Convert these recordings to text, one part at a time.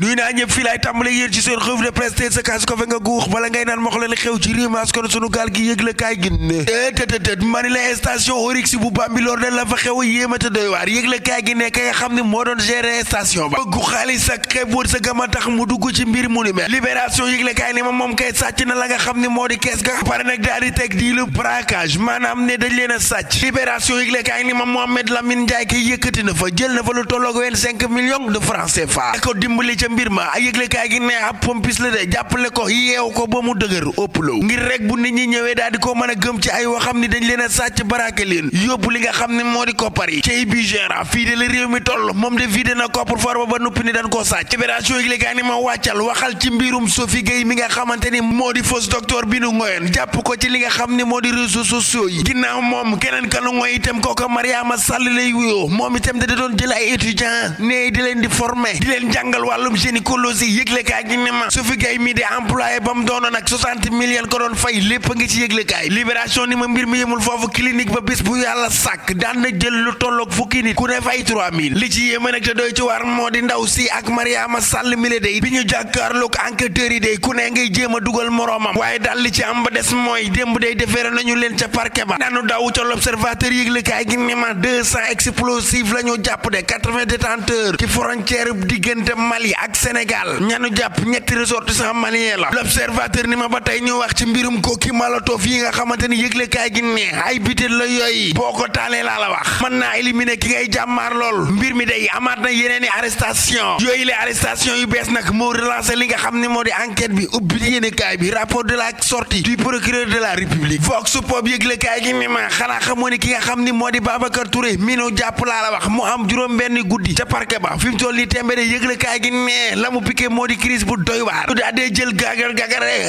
nuy naa ñëpp fii laay tàmbale yéen ci seen revue de presse te sa kaas ko fe nga guux bala ngay naan mox la li xew ci réew mi askan sunu gaal gi yëgle kaay gi ne tëtëtët mani la station Oryx bu Bambilor da la fa xew a yéema te doy waar yëgle kaay gi ne ka nga xam ne moo doon gérer station ba bëggu xaalis ak xeeb wër sa gama tax mu dugg ci mbir mu ni mel libération yëgle kaay ni moom kay sàcc na la nga xam ne moo di kees ga pare nag daal di teg di le braquage maanaam ne dañ leen a sàcc libération yëgle kaay ni moom Mohamed Lamine Ndiaye kay yëkkati na fa jël na fa lu tolloog 25 millions de francs CFA ko dimbali mbir ma ay yëglekaay gi ne ab pompis la de jàppale ko yeew ko ba mu dëgër ëpplo ngir rek bu nit ñi ñëwee daal di ko mën a gëm ci ay waxam ni dañ leen a sàcc baraake leen yóbbu li nga xam ne moo di koppar yi cey bi gérant fii de la réew mi toll moom de vidé na koppar for ba noppi ni dañ koo sàcc libération yëglekaay ni ma wàccal waxal ci mbirum Sophie Gueye mi nga xamante ni moo di fausse docteur bi nu ngoyoon jàpp ko ci li nga xam ne moo di réseaux sociaux yi ginnaaw moom keneen kanu ngoy itam kooka Mariama Sall lay wuyoo moom itam da doon jël ay étudiants ne di leen di former di leen jàngal wàllum gynécologie yëglekaay gi ne ma Sophie Gueye mi di employé ba mu doonoon ak 60 millions ko doon fay lépp a ngi ci yëglekaay libération ni ma mbir mi yemul foofu clinique ba bis bu yàlla sàkk daan na jël lu tolloog fukki nit ku ne fay 3000 li ci yéema nag te doy ci war moo di ndaw si ak Mariama Sall mi le day bi ñu jàkkaarloog enquêteurs yi day ku ne ngay jéem a dugal moroomam waaye daal li ci am ba des mooy démb day defeere nañu leen ca parquet ba daanu daw ca l'observateur yëglekaay gi ne ma 200 explosifs la ñu jàpp de 80 détenteurs ci frontière diggante Mali ak Sénégal ñanu jàpp ñetti ressortissants maliens la l'observateur ni ma ba tey ñu wax ci mbirum kooki Molotov yi nga xamante ni yëglekaay gi ne ay bitel la yooyu boo ko taalee laa la wax mën naa éliminer ki ngay jàmmaar lool mbir mi day amaat na yeneen i arrestation yooyu les arrestation yu bees nag moo relancé li nga xam ne moo di enquête bi ubbi yéenekaay bi rapport de la sortie du procureur de la République Vox Pop yëglekaay gi ni ma xanaa xamoo ni ki nga xam ni moo di Babacar Touré mi nu jàpp laa la wax mu am juróom benn guddi ca parquet ba fi mu toll nii tembe de yëglekaay gi ne la mu piqué moo di crise bu doy waar daa dee jël gagar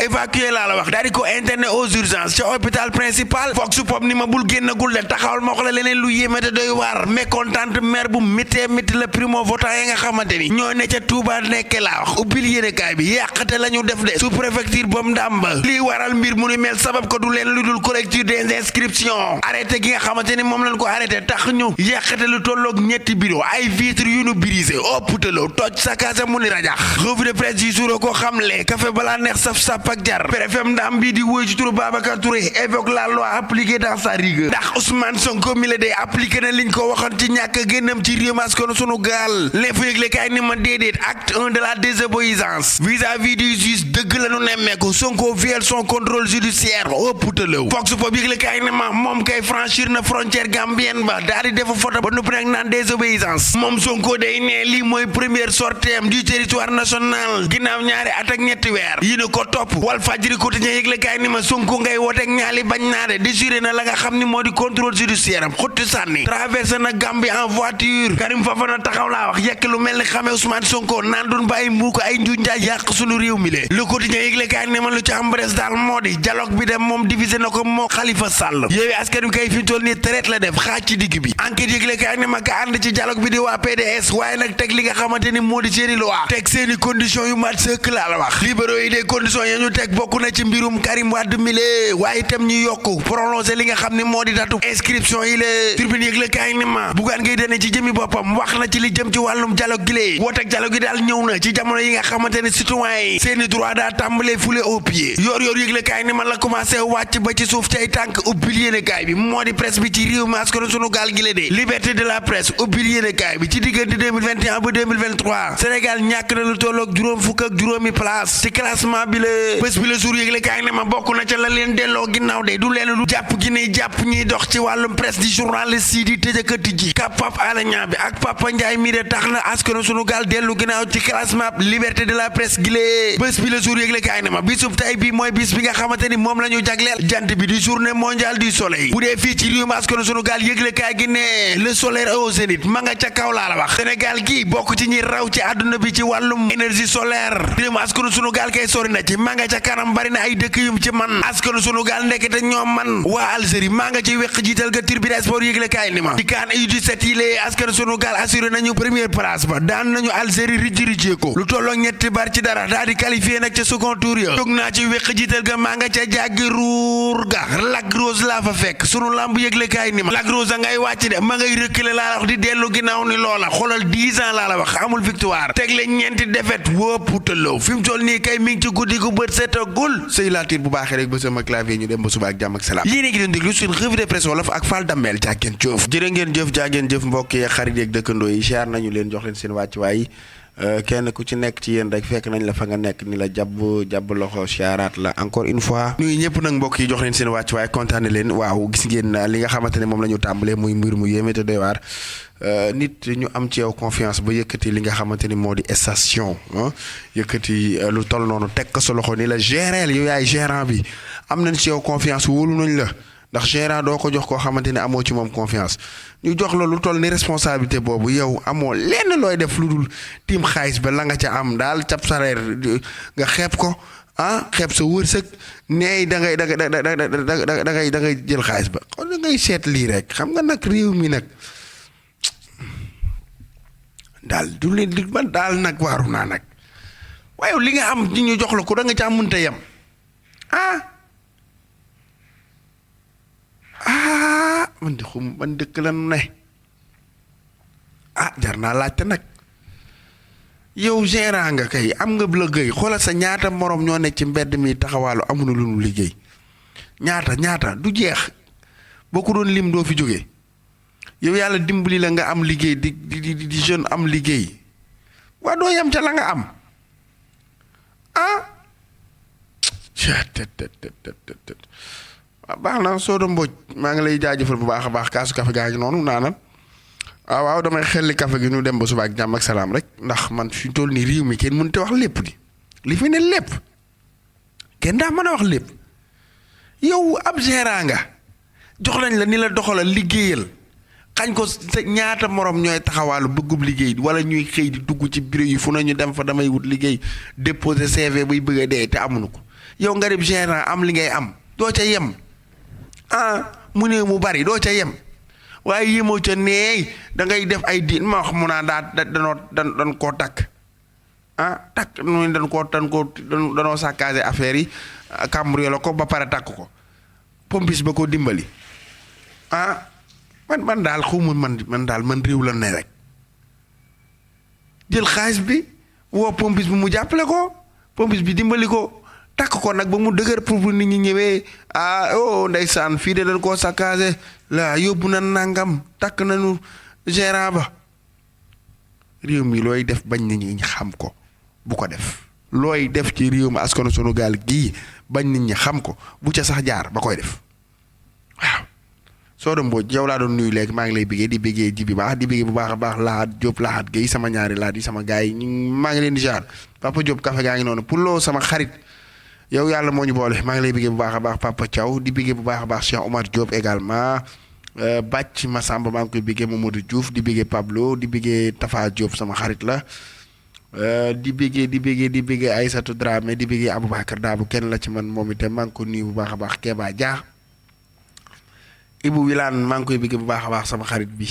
évacué laa la wax daa di ko interné aux urgences ca hôpital principal Vox Pop ni ma bul génnagul de taxawal ma wax la leneen lu yéeme te doy waar mécontente maire bu méttee la primo votant yi nga xamante ni ñoo ne ca Touba nekke laa wax ubbil yéenekaay bi yàqate la ñu def de sous préfecture bam ndàmba lii waral mbir mu ni mel sabab ko du leen lu dul collecture des inscriptions arrêté gi nga xamante ni moom lañ ko arrêté tax ñu yàqate lu tolloog ñetti bureau ay vitres yu nu brisé oputalo toj sakaasa mu ni rajax revue de presse yi suuro ko xamle café balaa neex saf-sap ak jar préfet ndam bi di wóy ci turu Babacar Touré évoque la loi appliquée dans sa rigueur ndax Ousmane Sonko mi la day appliqué na liñ ko waxoon ci ñàkk génnam ci réew mi sunu gaal l'info yëgle kaay ni ma déedéet acte 1 de la désobéissance vis-à-vis du juge dëgg la nu nemmeeku Sonko viole son contrôle judiciaire oputalo Vox Pop yëgle kaay ni ma moom kay franchir na frontière gambienne ba daal di defa photo ba noppi nag naan désobéissance moom Sonko day ne lii mooy première sortie du territoire national ginnaaw ñaari at ak ñetti weer yi ne ko topp Walf Fadjri quotidien yëgle kaay ni ma Sonko ngay woote ak ñaali bañ naa de déjuré na la nga xam ni moo di contrôle judiciaire am xutti sànni traversé na Gambie en voiture Karim Fofana taxaw laa wax yekk lu mel ni xamee Ousmane Sonko naan dun bàyyi mbuu ko ay njuuj njaaj yàq sunu réew mi le quotidien yëgle kaay ni ma lu ci am bres daal moo di dialogue bi dem moom divisé na ko moo Khalifa Sall yooyu askan wi kay fi toll nii traite la def xaaj ci digg bi enquête yëgle kaay ni ma ka ànd ci dialogue bi di waa PDS waaye nag teg li nga xamante ni moo di seeni loi teg seeni condition yu mat sëkk laa la wax libéraux yi des conditions ya ñu teg bokk na ci mbirum Karim Wade mile waaye itam ñu yokku prolongé li nga xam ne moo di datu inscription yi la tribune yëgle kaay ni ma Bougane Gueye Dany ci jëmi boppam wax na ci li jëm ci wàllum dialogue gi lee woote ak dialogue gi daal ñëw na ci jamono yi nga xamante ne citoyen yi seeni droit daa tàmbalee foulé au pied yor yëgle kaay ni ma la commencé wàcc ba ci suuf cay tànk ubbil yéene kaay bi moo di presse bi ci réew mi askan sunu gaal gi la de liberté de la presse ubbil yéene kaay bi ci diggante 2021 ba 2023 Sénégal ñàkk na lu tolloog juróom fukk ak juróomi place ci classement bi la bés bi la jour yëgle kaay ne ma bokk na ca la leen delloo ginnaaw de du leen lu jàpp gi ne jàpp ñiy dox ci wàllum presse di journaliste yi di tëjëkkati ji ka Pape Alé Niang bi ak Papa Ndiaye mi de tax na askanu sunu gaal dellu ginnaaw ci classement liberté de la presse gi lee bés bi la jour yëgle kaay ne ma bisub tey bi mooy bis bi nga xamante ni moom la ñu jagleel jant bi di journée mondiale du soleil bu dee fii ci réew mi askanu sunu gaal yëgle kaay gi ne le soleil au zénith ma nga ca kaw laa la wax Sénégal gi bokk ci ñi raw ci àdduna bi ci wàllum énergie solaire réew mi askanu sunu gaal kay sori na ci ma nga ca kanam bari na ay dëkk yum ci man askanu sunu gaal ndekete ñoom man waa Algérie maa nga ci weq jiital ga Tribune Sport yëgle kaay ni ma ci kaan U17 yi lee askanu sunu gaal assuré nañu première place ba daan nañu Algérie rijjee ko lu tolloo ñetti bar ci dara daal di qualifié nag ca second tour ya jóg naa ci weq jiital ga maa nga ca jàggi ruur ga Lac Rose laa fa fekk sunu lamb yëgle kaay ni ma Lac Rose a ngay wàcc de ma ngay reculer laa la wax di dellu ginnaaw ni loola xoolal 10 ans laa la wax amul victoire teg tegle ñeenti défaite wóoputalaw fi mu toll nii kay mi ngi ci guddi gu bët setagul sëy laatir bu baaxee rek ba sama clavier ñu dem ba suba ak jàmm ak salaam yéen a ngi doon déglu suñu revue de presse wolof ak Fall Damel jaageen jëf jërë ngeen jëf jaageen jëf mbokk yi xarit yeeg dëkkandoo yi siyaar nañu leen jox leen seen wàccuwaay kenn ku ci nekk ci yéen rek fekk nañ la fa nga nekk ni la jàbb loxo siyaaraat la encore une fois nuyu ñëpp nag mbokk yi jox leen seen wàccuwaay kontaane leen waaw gis ngeen li nga xamante ne moom la ñu tàmbalee muy mbir mu yéeme te doy waar nit ñu am ci yow confiance ba yëkkati li nga xamante ni moo di station yëkkati lu toll noonu teg ko sa loxo ni la géreel yow yaay gérant bi am nañ ci yow confiance wóolu nañ la ndax gérant doo ko jox koo xamante ne amoo ci moom confiance ñu jox la lu toll ni responsabilité boobu yow amoo lenn looy def lu dul tiim xaalis ba la nga ca am daal cap salaire nga xeeb ko xeeb sa wërsëg neey da ngay jël xaalis ba kon da ngay seet lii rek xam nga nag réew mi nag daal du leen di man daal nag waaru naa nag waaye li nga am di ñu jox la ko da nga ca mënta yem man dëkk la nu ne jar naa laajte nag yow gérant nga kay am nga liggéey xoolal sa ñaata morom ñoo nekk ci mbedd mi taxawaalu amuñu lu nu liggéey ñaata du jeex boo ko doon lim doo fi jógee yow yàlla dimbali la nga am liggéey di jeune am liggéey waa doo yem ca la nga am baax na Soda Mbodj maa ngi lay jaajëfal bu baax a baax kaasu kafe gaa ngi noonu naanal waaw damay xelli kafe gi ñu dem ba suba ak jàmm ak salaam rek ndax man fi toll nii réew mi kenn mënut a wax lépp di li fi ne lépp kenn daa mën a wax lépp yow ab gérant nga jox nañ la ni la doxalal liggéeyal xañ ko sa ñaata morom ñooy taxawaalu bëggub liggéey wala ñuy xëy di dugg ci bureau yi fu nañu dem fa damay wut liggéey déposer CV buy bëgg a dee te amuñu ko yow nga def gérant am li ngay am doo ca yem mu ne mu bari doo ca yem waaye yemoo ca neey da ngay def ay diin ma wax mu naa dan koo takk takk nu danoo saccagé affaire yi cambriolé ko ba pare takk ko pompis ba ko dimbali man daal xawma man daal man réew la ne rek jël xaalis bi woo pompis bi mu jàppale ko pompis bi dimbali ko takk ko nag ba mu dëgër pour nit ñi ñëwee ndeysaan fii de dañ koo saccagé la yóbbu na nangam takk nañu gérant ba réew mi looy def bañ nit ñi xam ko bu ko def looy def ci réew mi askanu sunu gaal gii bañ nit ñi xam ko bu ca sax jaar ba koy def waaw Soda Mbodj yow laa doon nuyu léegi maa ngi lay bëggee di bëggee ji bi baax di bëggee bu baax a baax laat Diop laat Guèye sama ñaari laat yi sama gars yi maa ngi leen di jaar Papa Diop café gaa ngi noonu pour loo sama xarit yow yàlla moo ñu boole maa ngi lay bëggee bu baax a baax Papa Thiaw di bëggee bu baax a baax Cheikh Omar Diop également Bàcc Massamba maa ngi koy bëggee Mamadou Diouf di bëggee Pablo di bëggee Tafa Diop sama xarit la di bëggee Aïssatou Dramé di bëggee Aboubacar Daabu kenn la ci man moom itam maa ngi ko nuyu bu baax a baax Kéba Dia Ibou Wilane maa ngi koy bëggee bu baax a baax sama xarit bi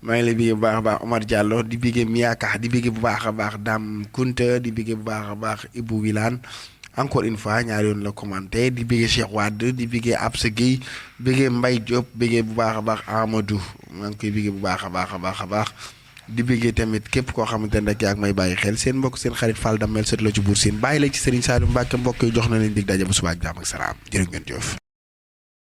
maa ngi lay bëggee bu baax a baax Omar Diallo di bëggee Miaka di bëggee bu baax a baax Dame Kunta di bëggee bu baax a baax Ibou Wilane encore une fois ñaari yoon la commenté di bëggee Cheikh Wade di bëggee Absa Gueye bëggee Mbaye Diop bëggee bu baax a baax Amadou maa ngi koy bëggee bu baax a baax di bëggee tamit képp koo xamante ne rek yaa ngi may bàyyi xel seen mbokk seen xarit Fall Damel sët la ci Buur Sine bàyyi la ci Serigne Saliou Mbacke mbokk yi jox na leen dig daje ba suba ak jàmm ak salaam jërë ngeen jëf